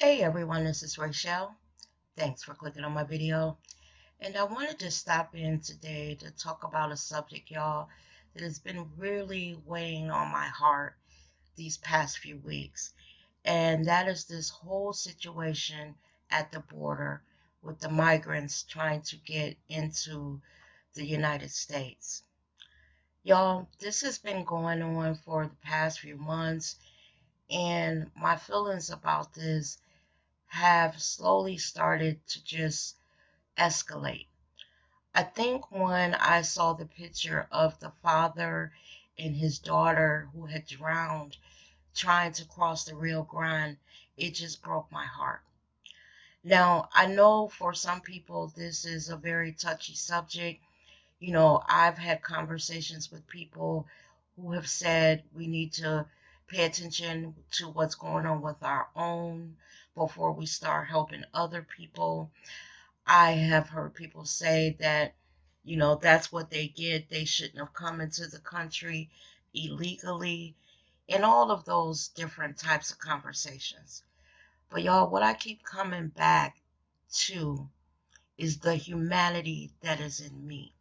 Hey everyone, this is Rachel. Thanks for clicking on my video. And I wanted to stop in today to talk about a subject, y'all, that has been really weighing on my heart these past few weeks. And that is this whole situation at the border with the migrants trying to get into the United States. Y'all, this has been going on for the past few months, and my feelings about this have slowly started to just escalate. I think when I saw the picture of the father and his daughter who had drowned trying to cross the Rio Grande, it just broke my heart. Now, I know for some people this is a very touchy subject. I've had conversations with people who have said we need to pay attention to what's going on with our own before we start helping other people. I have heard people say that, that's what they get. They shouldn't have come into the country illegally, and all of those different types of conversations. But y'all, what I keep coming back to is the humanity that is in me,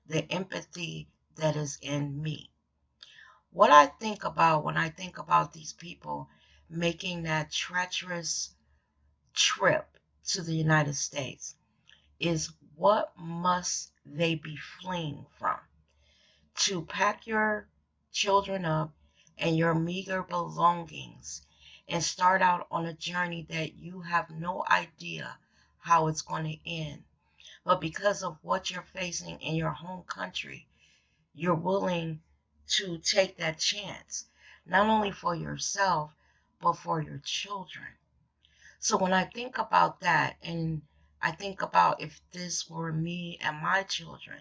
the empathy that is in me. What I think about when I think about these people making that treacherous trip to the United States is what must they be fleeing from? To pack your children up and your meager belongings and start out on a journey that you have no idea how it's going to end. But because of what you're facing in your home country, you're willing to take that chance, not only for yourself, but for your children. So when I think about that, and I think about if this were me and my children,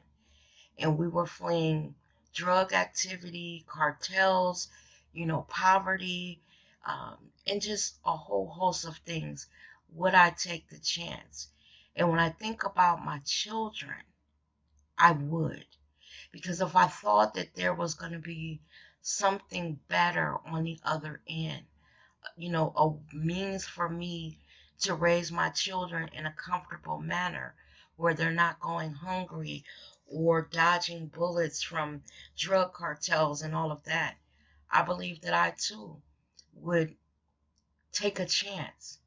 and we were fleeing drug activity, cartels, poverty, and just a whole host of things, would I take the chance? And when I think about my children, I would. Because if I thought that there was going to be something better on the other end, a means for me to raise my children in a comfortable manner where they're not going hungry or dodging bullets from drug cartels and all of that, I believe that I too would take a chance.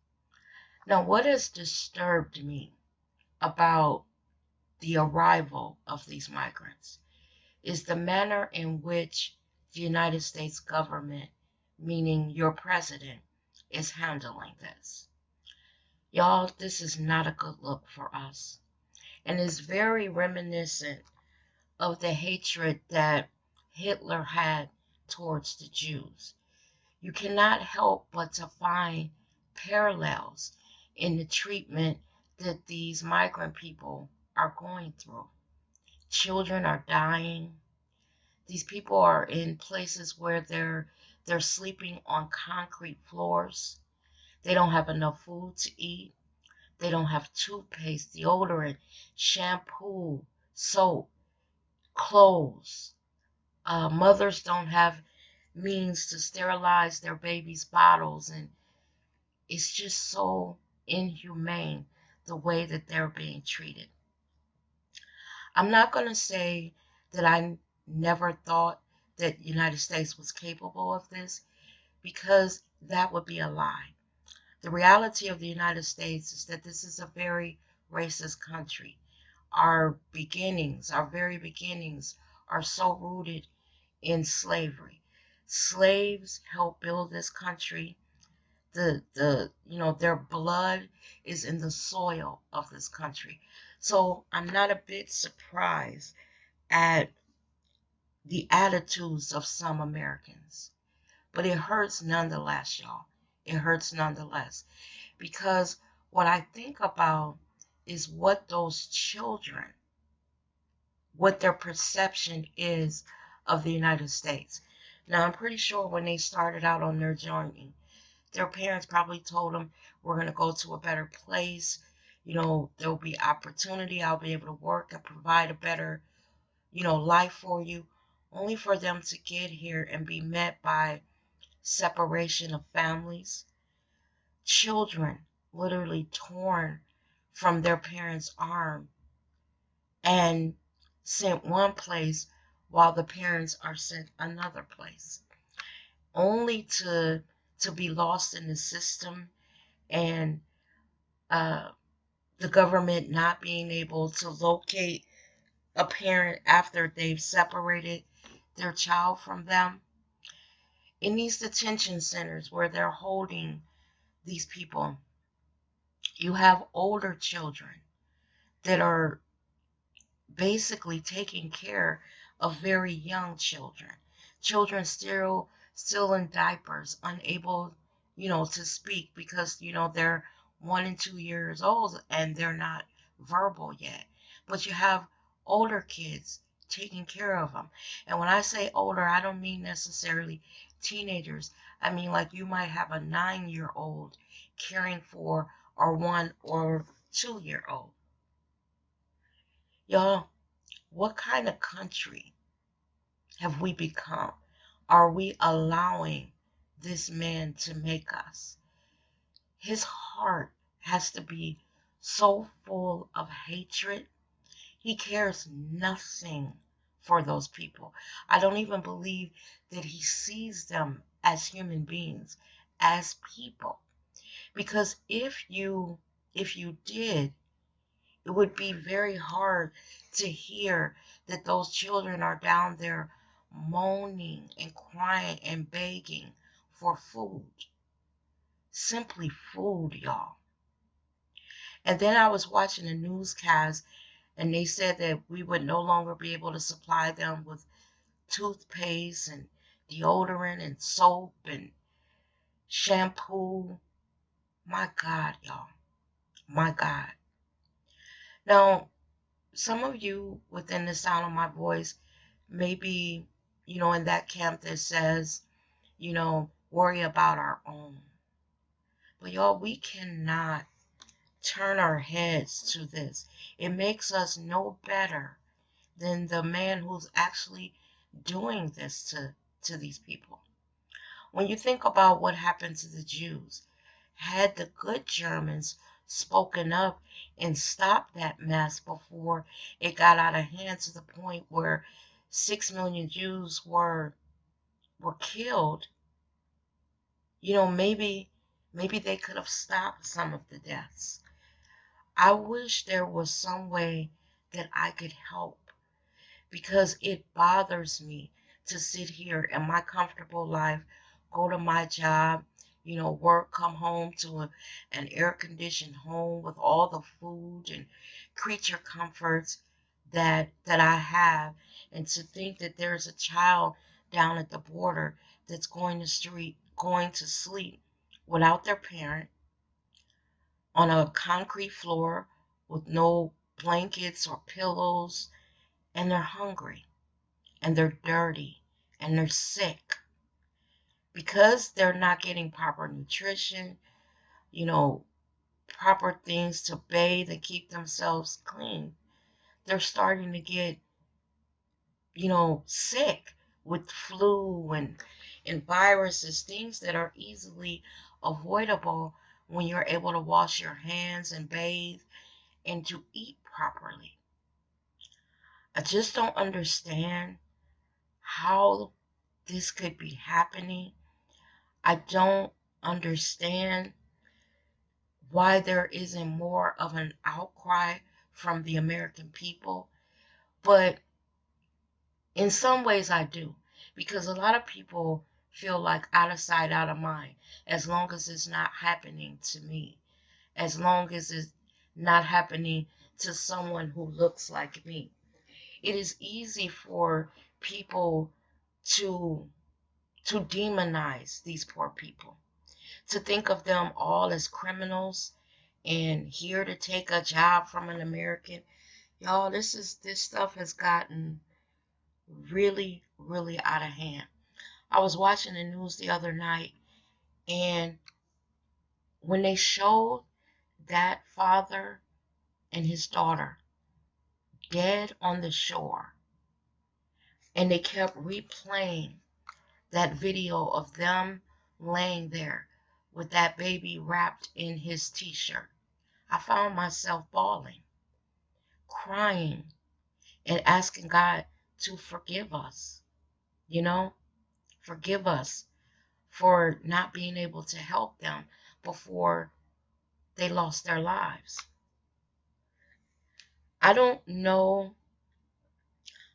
Now, what has disturbed me about the arrival of these migrants is the manner in which the United States government, meaning your president, is handling this. Y'all, this is not a good look for us, and is very reminiscent of the hatred that Hitler had towards the Jews. You cannot help but to find parallels in the treatment that these migrant people are going through. Children are dying. These people are in places where they're sleeping on concrete floors. They don't have enough food to eat. They don't have toothpaste, deodorant, shampoo, soap, clothes. Mothers don't have means to sterilize their babies' bottles, and it's just so inhumane the way that they're being treated. I'm not going to say that I never thought that the United States was capable of this, because that would be a lie. The reality of the United States is that this is a very racist country. Our beginnings, our very beginnings, are so rooted in slavery. Slaves helped build this country. Their blood is in the soil of this country. So I'm not a bit surprised at the attitudes of some Americans. But it hurts nonetheless, y'all. It hurts nonetheless. Because what I think about is what those children, what their perception is of the United States. Now, I'm pretty sure when they started out on their journey, their parents probably told them, we're going to go to a better place. There'll be opportunity. I'll be able to work and provide a better, life for you, only for them to get here and be met by separation of families, children literally torn from their parents' arm and sent one place while the parents are sent another place, only to be lost in the system, and the government not being able to locate a parent after they've separated their child from them. In these detention centers where they're holding these people, you have older children that are basically taking care of very young children. Children still in diapers, unable, to speak because, they're 1 and 2 years old and they're not verbal yet. But you have older kids taking care of them. And when I say older, I don't mean necessarily teenagers. I mean like you might have a 9-year-old caring for a 1 or 2-year-old. Y'all, what kind of country have we become? Are we allowing this man to make us? His heart has to be so full of hatred. He cares nothing for those people. I don't even believe that he sees them as human beings, as people. Because if you did, it would be very hard to hear that those children are down there moaning and crying and begging for food. Simply food, y'all. And then I was watching a newscast and they said that we would no longer be able to supply them with toothpaste and deodorant and soap and shampoo. My God, y'all. My God. Now, some of you within the sound of my voice may be, in that camp that says, worry about our own. But y'all, we cannot turn our heads to this. It makes us no better than the man who's actually doing this to these people. When you think about what happened to the Jews, had the good Germans spoken up and stopped that mess before it got out of hand to the point where 6 million Jews were killed, maybe they could have stopped some of the deaths. I wish there was some way that I could help, because it bothers me to sit here in my comfortable life, go to my job, work, come home to an air-conditioned home with all the food and creature comforts that I have, and to think that there's a child down at the border that's going to sleep without their parent on a concrete floor with no blankets or pillows, and they're hungry and they're dirty and they're sick because they're not getting proper nutrition, proper things to bathe and keep themselves clean. They're starting to get, sick with flu and viruses, things that are easily avoidable when you're able to wash your hands and bathe and to eat properly. I just don't understand how this could be happening. I don't understand why there isn't more of an outcry from the American people. But in some ways I do, because a lot of people feel like out of sight, out of mind, as long as it's not happening to me, as long as it's not happening to someone who looks like me. It is easy for people to demonize these poor people, to think of them all as criminals and here to take a job from an American. Y'all, this stuff has gotten really, really out of hand. I was watching the news the other night, and when they showed that father and his daughter dead on the shore, and they kept replaying that video of them laying there with that baby wrapped in his t-shirt. I found myself bawling, crying, and asking God to forgive us, you know, forgive us for not being able to help them before they lost their lives. I don't know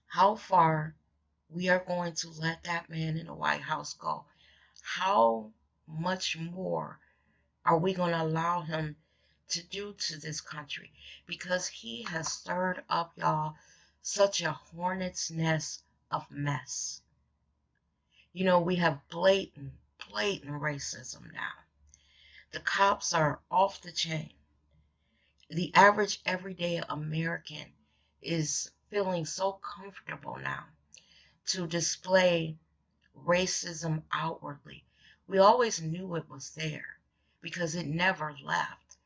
how far we are going to let that man in the White House go. How much more are we going to allow him to do to this country? Because he has stirred up, y'all, such a hornet's nest of mess. You know, we have blatant racism now. The cops are off the chain. The average everyday American is feeling so comfortable now to display racism outwardly. We always knew it was there because it never left,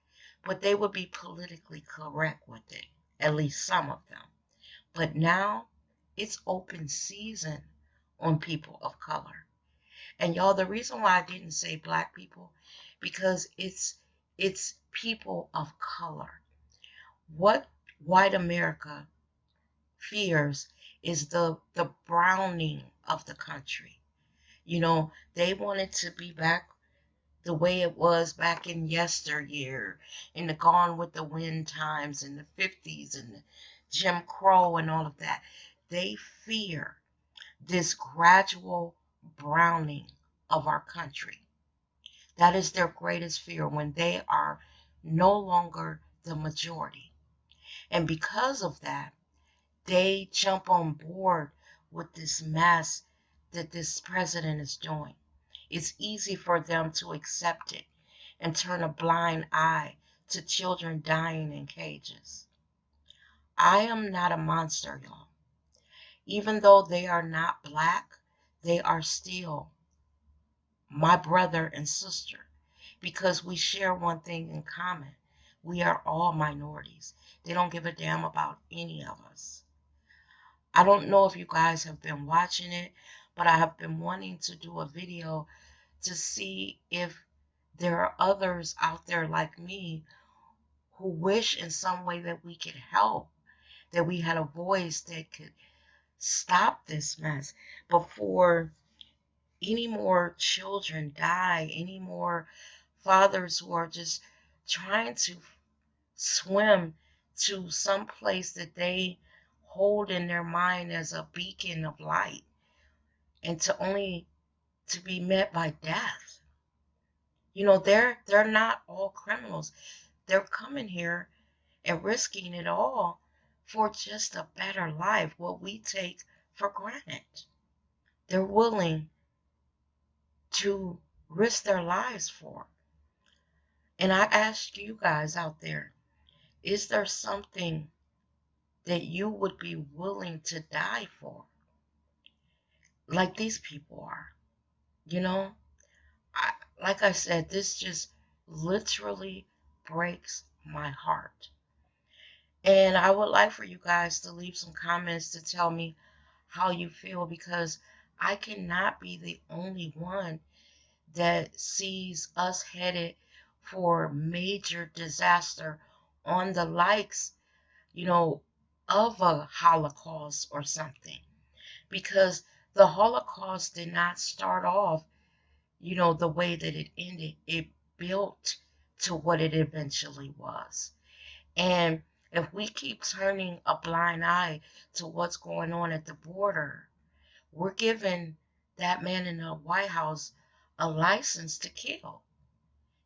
but they would be politically correct with it, at least some of them. But now it's open season on people of color. And y'all, the reason why I didn't say black people, because it's people of color. What white America fears is the browning of the country. You know, they want it to be back the way it was back in yesteryear, in the Gone with the Wind times, in the 50s, and the Jim Crow and all of that. They fear this gradual browning of our country. That is their greatest fear when they are no longer the majority. And because of that, they jump on board with this mess that this president is doing. It's easy for them to accept it and turn a blind eye to children dying in cages. I am not a monster, y'all. Even though they are not black, they are still my brother and sister because we share one thing in common. We are all minorities. They don't give a damn about any of us. I don't know if you guys have been watching it, but I have been wanting to do a video to see if there are others out there like me who wish in some way that we could help, that we had a voice that could stop this mess before any more children die, any more fathers who are just trying to swim to some place that they hold in their mind as a beacon of light and to only to be met by death. You know, they're not all criminals. They're coming here and risking it all for just a better life, what we take for granted. They're willing to risk their lives for. And I ask you guys out there, is there something that you would be willing to die for? Like these people are, you know? Like I said, this just literally breaks my heart. And I would like for you guys to leave some comments to tell me how you feel because I cannot be the only one that sees us headed for major disaster on the likes, you know, of a Holocaust or something. Because the Holocaust did not start off, you know, the way that it ended. It built to what it eventually was. And if we keep turning a blind eye to what's going on at the border, we're giving that man in the White House a license to kill.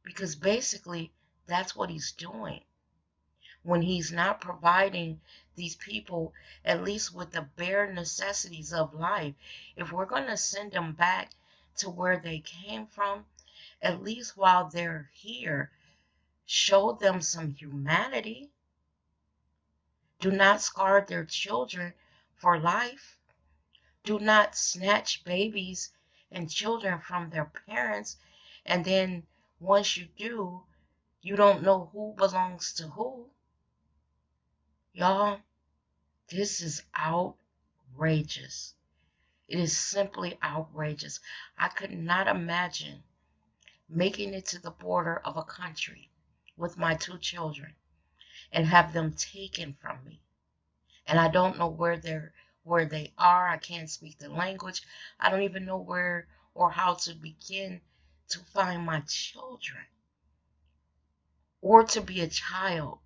Because basically, that's what he's doing. When he's not providing these people, at least with the bare necessities of life, if we're going to send them back to where they came from, at least while they're here, show them some humanity. Do not scar their children for life. Do not snatch babies and children from their parents. And then once you do, you don't know who belongs to who. Y'all, this is outrageous. It is simply outrageous. I could not imagine making it to the border of a country with my 2 children and have them taken from me. And I don't know where they are. I can't speak the language. I don't even know where or how to begin to find my children, or to be a child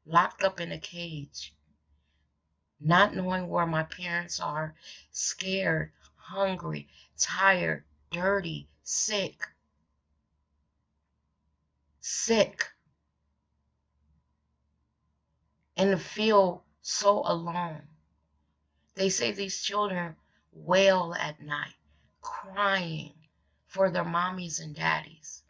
locked up in a cage, not knowing where my parents are, scared, hungry, tired, dirty, sick, and to feel so alone. They say these children wail at night, crying for their mommies and daddies.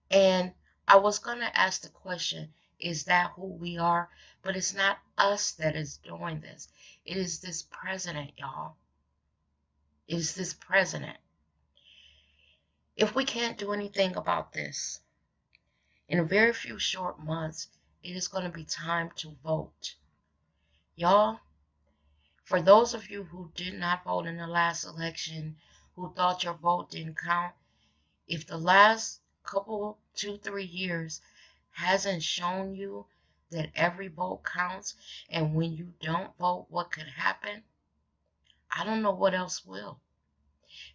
And I was going to ask the question, is that who we are? But it's not us that is doing this. It is this president, y'all. It is this president. If we can't do anything about this, in a very few short months, it is going to be time to vote. Y'all, for those of you who did not vote in the last election, who thought your vote didn't count, if the last couple, 2, 3 years hasn't shown you that every vote counts, and when you don't vote, what could happen, I don't know what else will.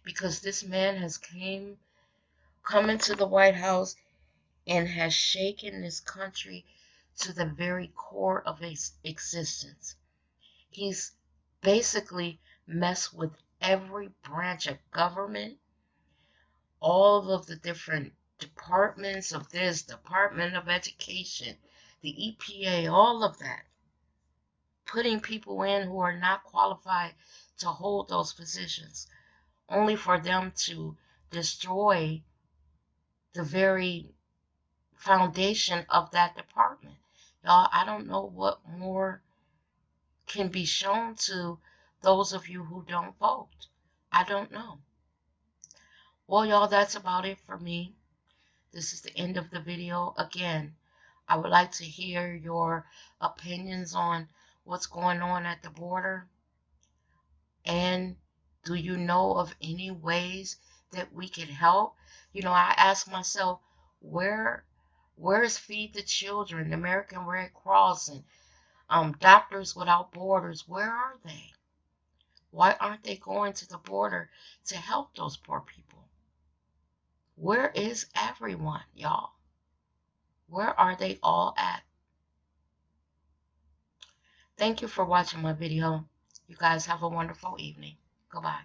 Because this man has come into the White House and has shaken this country to the very core of its existence. He's basically messed with every branch of government, all of the different departments of this, Department of Education, the EPA, all of that, putting people in who are not qualified to hold those positions, only for them to destroy the very foundation of that department. Y'all, I don't know what more can be shown to those of you who don't vote. I don't know. Well, y'all, that's about it for me. This is the end of the video. Again, I would like to hear your opinions on what's going on at the border. And do you know of any ways that we can help? You know, I ask myself, where is Feed the Children, the American Red Cross, and Doctors Without Borders? Where are they? Why aren't they going to the border to help those poor people? Where is everyone, y'all? Where are they all at? Thank you for watching my video. You guys have a wonderful evening. Goodbye.